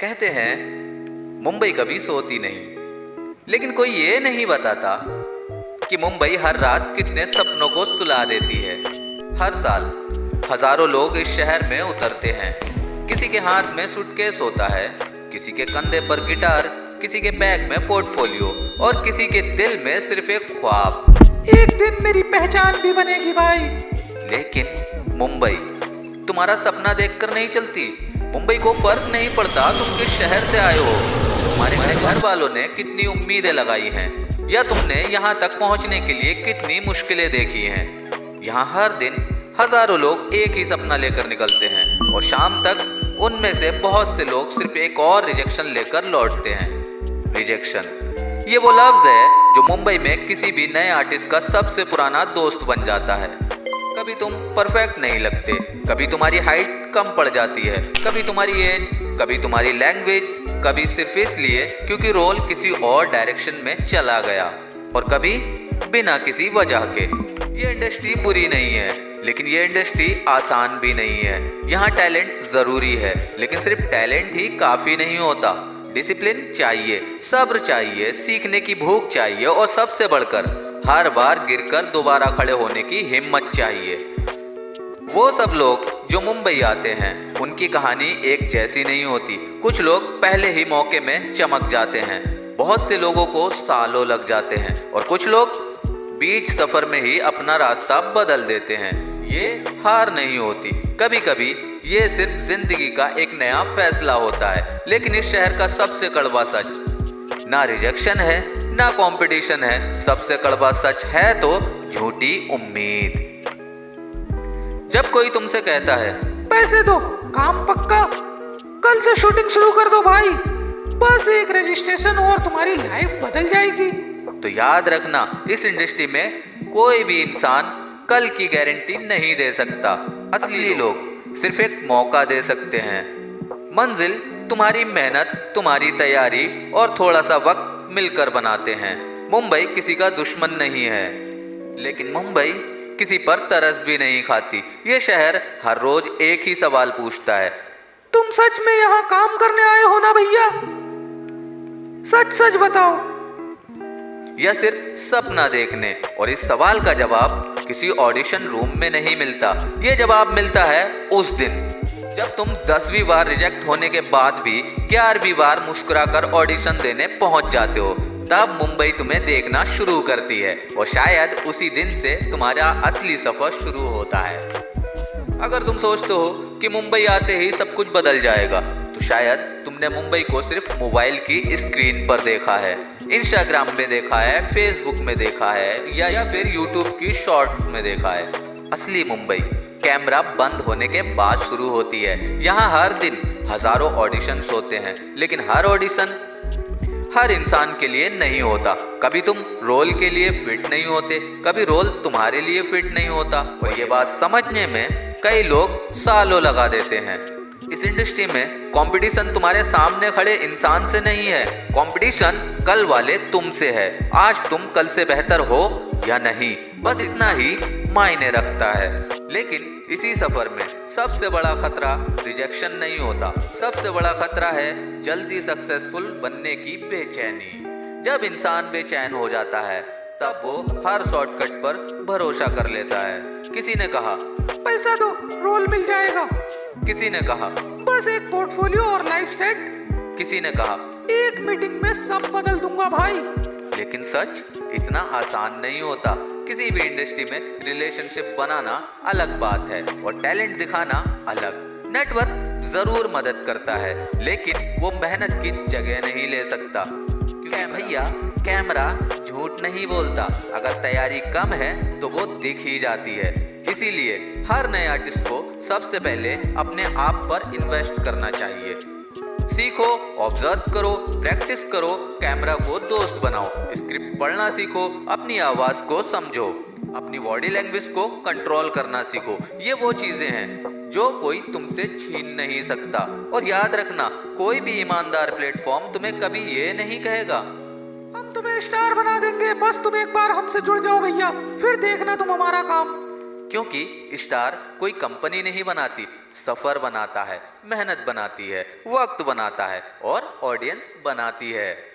कहते हैं मुंबई कभी सोती नहीं, लेकिन कोई ये नहीं बताता कि मुंबई हर रात कितने सपनों को सुला देती है। हर साल हजारों लोग इस शहर में उतरते हैं। किसी के हाथ में सूटकेस होता है, किसी के कंधे पर गिटार, किसी के बैग में पोर्टफोलियो और किसी के दिल में सिर्फ एक ख्वाब, एक दिन मेरी पहचान भी बनेगी भाई। लेकिन मुंबई तुम्हारा सपना देखकर नहीं चलती। मुंबई को फर्क नहीं पड़ता तुम किस शहर से आए हो, तुम्हारे घर वालों ने कितनी उम्मीदें लगाई हैं या तुमने यहाँ तक पहुँचने के लिए कितनी मुश्किलें देखी हैं। यहाँ हर दिन हजारों लोग एक ही सपना लेकर निकलते हैं और शाम तक उनमें से बहुत से लोग सिर्फ एक और रिजेक्शन लेकर लौटते हैं। रिजेक्शन, ये वो लफ्ज है जो मुंबई में किसी भी नए आर्टिस्ट का सबसे पुराना दोस्त बन जाता है। कभी तुम परफेक्ट नहीं लगते, कभी तुम्हारी हाइट कम पड़ जाती है, कभी तुम्हारी एज, कभी तुम्हारी लैंग्वेज, कभी सिर्फ इसलिए क्योंकि रोल किसी और डायरेक्शन में चला गया, और कभी बिना किसी वजह के। ये इंडस्ट्री बुरी नहीं है, लेकिन ये इंडस्ट्री आसान भी नहीं है। यहाँ टैलेंट जरूरी है, लेकिन सिर्फ टैलेंट ही काफी नहीं होता। डिसिप्लिन चाहिए, सब्र चाहिए, सीखने की भूख चाहिए और सबसे बढ़कर हर बार गिरकर दोबारा खड़े होने की हिम्मत चाहिए। वो सब लोग जो मुंबई आते हैं उनकी कहानी एक जैसी नहीं होती। कुछ लोग पहले ही मौके में चमक जाते हैं, बहुत से लोगों को सालों लग जाते हैं और कुछ लोग बीच सफर में ही अपना रास्ता बदल देते हैं। ये हार नहीं होती, कभी कभी ये सिर्फ जिंदगी का एक नया फैसला होता है। लेकिन इस शहर का सबसे कड़वा सच, ना रिजेक्शन है ना कंपटीशन है, सबसे कड़वा सच है तो झूठी उम्मीद। जब कोई तुमसे कहता है पैसे दो, काम पक्का, कल से शूटिंग शुरू कर दो भाई, बस एक रजिस्ट्रेशन और तुम्हारी लाइफ बदल जाएगी, तो याद रखना, इस इंडस्ट्री में कोई भी इंसान कल की गारंटी नहीं दे सकता। असली लोग सिर्फ एक मौका दे सकते हैं। मंजिल तुम्हारी मेहनत, तुम्हारी तैयारी और थोड़ा सा वक्त मिलकर बनाते हैं। मुंबई किसी का दुश्मन नहीं है, लेकिन मुंबई किसी पर तरस भी नहीं खाती। ये शहर हर रोज एक ही सवाल पूछता है, तुम सच में यहाँ काम करने आए हो ना भैया? सच सच बताओ, या सिर्फ सपना देखने? और इस सवाल का जवाब किसी ऑडिशन रूम में नहीं मिलता। ये जवाब मिलता है उस दिन जब तुम 10वीं बार रिजेक्ट होने के बाद भी 11वीं बार मुस्कुराकर ऑडिशन देने पहुंच जाते हो। तब मुंबई तुम्हें देखना शुरू करती है और शायद उसी दिन से तुम्हारा असली सफर शुरू होता है। अगर तुम सोचते हो कि मुंबई आते ही सब कुछ बदल जाएगा, तो शायद तुमने मुंबई को सिर्फ मोबाइल की स्क्रीन पर देखा है, इंस्टाग्राम में देखा है, फेसबुक में देखा है या फिर यूट्यूब की शॉर्ट्स में देखा है। असली मुंबई कैमरा बंद होने के बाद शुरू होती है। यहाँ हर दिन हजारों ऑडिशंस होते हैं, लेकिन हर ऑडिशन हर इंसान के लिए नहीं होता। कभी तुम रोल के लिए फिट नहीं होते, कभी रोल तुम्हारे लिए फिट नहीं होता, और ये बात समझने में कई लोग सालों लगा देते हैं। इस इंडस्ट्री में कंपटीशन तुम्हारे सामने खड़े इंसान से नहीं है, कंपटीशन कल वाले तुमसे है। आज तुम कल से बेहतर हो या नहीं, बस इतना ही मायने रखता है। लेकिन इसी सफर में सबसे बड़ा खतरा रिजेक्शन नहीं होता, सबसे बड़ा खतरा है जल्दी सक्सेसफुल बनने की बेचैनी। जब इंसान बेचैन हो जाता है तब वो हर शॉर्टकट पर भरोसा कर लेता है। किसी ने कहा पैसा दो, रोल मिल जाएगा, किसी ने कहा बस एक पोर्टफोलियो और लाइफ सेट, किसी ने कहा एक मीटिंग में सब बदल दूंगा भाई। लेकिन सच इतना आसान नहीं होता। किसी भी इंडस्ट्री में रिलेशनशिप बनाना अलग बात है और टैलेंट दिखाना अलग। नेटवर्क जरूर मदद करता है, लेकिन वो मेहनत की जगह नहीं ले सकता। क्योंकि भैया कैमरा झूठ नहीं बोलता, अगर तैयारी कम है तो वो दिख ही जाती है। इसीलिए हर नए आर्टिस्ट को सबसे पहले अपने आप पर इन्वेस्ट करना चाहिए। सीखो, ऑब्जर्व करो, प्रैक्टिस करो, कैमरा को दोस्त बनाओ, स्क्रिप्ट पढ़ना सीखो, अपनी आवाज को समझो, अपनी बॉडी लैंग्वेज को कंट्रोल करना सीखो। ये वो चीजें हैं जो कोई तुमसे छीन नहीं सकता। और याद रखना, कोई भी ईमानदार प्लेटफॉर्म तुम्हें कभी ये नहीं कहेगा हम तुम्हें स्टार बना देंगे, बस तुम एक बार हमसे जुड़ जाओ भैया, फिर देखना तुम हमारा काम। क्योंकि स्टार कोई कंपनी नहीं बनाती, सफ़र बनाता है, मेहनत बनाती है, वक्त बनाता है और ऑडियंस बनाती है।